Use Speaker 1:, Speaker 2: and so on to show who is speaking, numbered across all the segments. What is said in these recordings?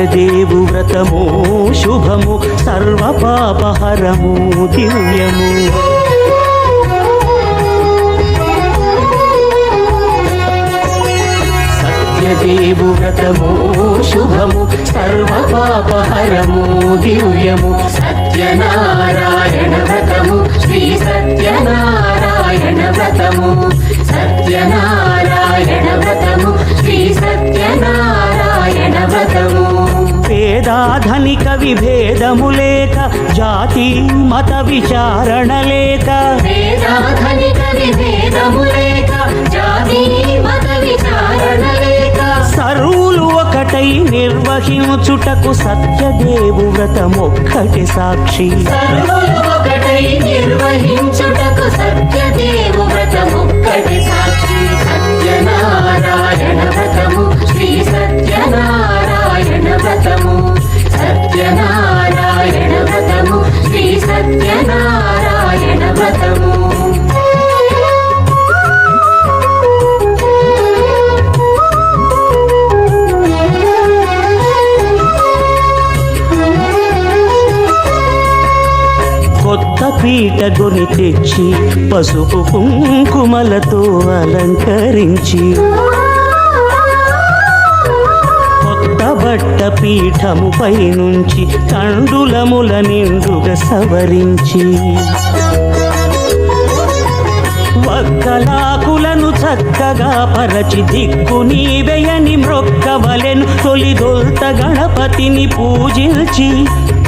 Speaker 1: సత్యదేవు వ్రతము శుభము సర్వపాపహరము దివ్యము. సత్యదేవు వ్రతము శుభము సర్వపాపహరము దివ్యము. సత్యనారాయణ వ్రతము శ్రీ సత్యనారాయణ వ్రతము. సత్యనారాయణ వ్రతము శ్రీ సత్యనారాయణ వ్రతము. పేదాధనిక విభేదము లేక జాతి మత విచారణ లేక.
Speaker 2: పేదాధనిక విభేదము లేక జాతి మత విచారణ లేక.
Speaker 1: సర్వులు ఒకటై నిర్వహించుటకు సత్యదేవు వ్రతమొక్కటి సాక్షి.
Speaker 2: సర్వులు ఒకటై నిర్వహించుటకు సత్యదేవు వ్రతమొక్కటి సాక్షి. సత్యనారాయణ వ్రతము శ్రీ సత్యనారాయణ వ్రతము. సత్యనారాయణ వ్రతము శ్రీ సత్యనారాయణ వ్రతము.
Speaker 1: కొత్త పీటగుని తెచ్చి పసుపు కుంకుమలతో అలంకరించి. కొత్త బట్ట పీఠముపై నుంచి తండులముల నిండుగా సవరించి. వక్కలాకులను చక్కగా పరచి దిక్కు నీవెయని మ్రొక్కవలెను. తొలిదొల్త గణపతిని పూజించి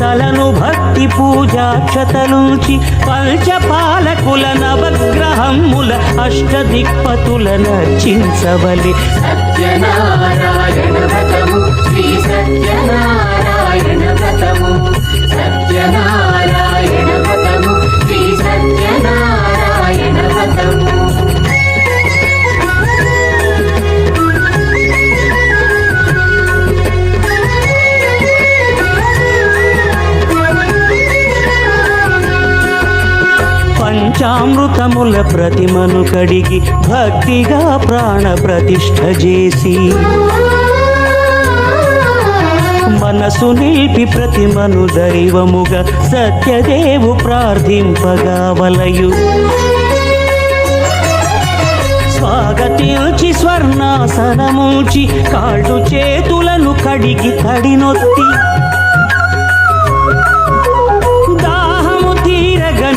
Speaker 1: తలను భక్తి పూజాక్షతలుంచి పంచపాలకుల నవగ్రహముల అష్టదిక్పతుల నర్చించవలె.
Speaker 2: సత్యనారాయణ వ్రతము శ్రీ సత్యనారాయణ వ్రతము. సత్యనారాయణ వ్రతము శ్రీ సత్యనారాయణ వ్రతము.
Speaker 1: పంచామృతముల ప్రతిమను కడిగి భక్తిగా ప్రాణ ప్రతిష్ఠ చేసి. మనసు నిలిపి ప్రతిమను దైవముగా సత్యదేవు ప్రార్థింపగా వలయు. స్వాగతించి స్వర్ణాసనముంచి కాళ్ళు చేతులను కడిగి తడినొత్తి.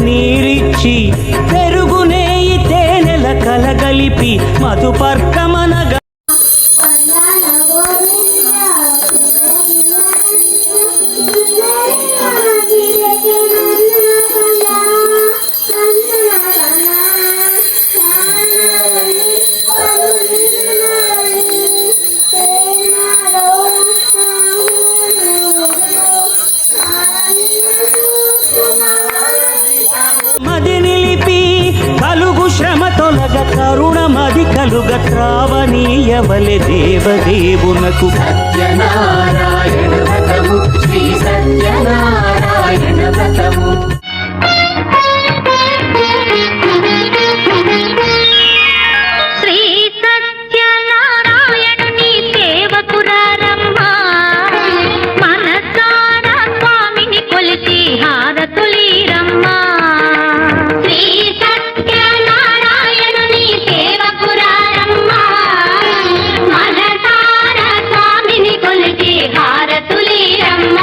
Speaker 1: నీరిచ్చి పెరుగు నేయి తేనెల కలగలిపి మధుపర్కమనగా. మది నిలిపి కలుగు శ్రమ తొలగ కరుణమది కలుగ త్రావనీయవలె దేవదేవునకు.
Speaker 2: సత్యనారాయణ వ్రతము శ్రీ సత్యనారాయణ వ్రతము.
Speaker 3: శ్రీ సత్యనారాయణుని సేవకురారమ్మ. మనసారా స్వామిని కొలిచి హారతులీరమ్మ. శ్రీ సత్యనారాయణుని సేవకురారమ్మ. మనసారా స్వామిని కొలిచి హారతులీరమ్మ.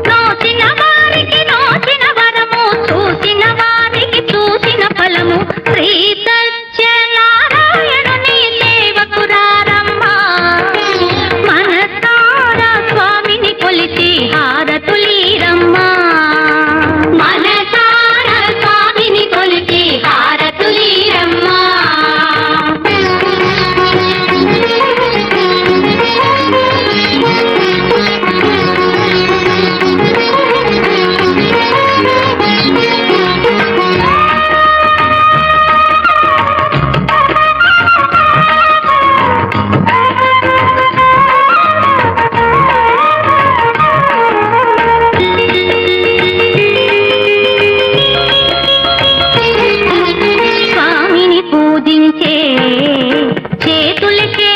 Speaker 3: నోచిన వారికి నోచిన వరము, చూసిన వారికి చూసిన ఫలము. శ్రీ సత్యనారాయణుని సేవకురారమ్మ. మనసారా స్వామిని కొలిచి హారతులీరమ్మ. మనసారా స్వామిని కొలిచి హారతులీరమ్మ. స్వామిని పూజించే చేతులకే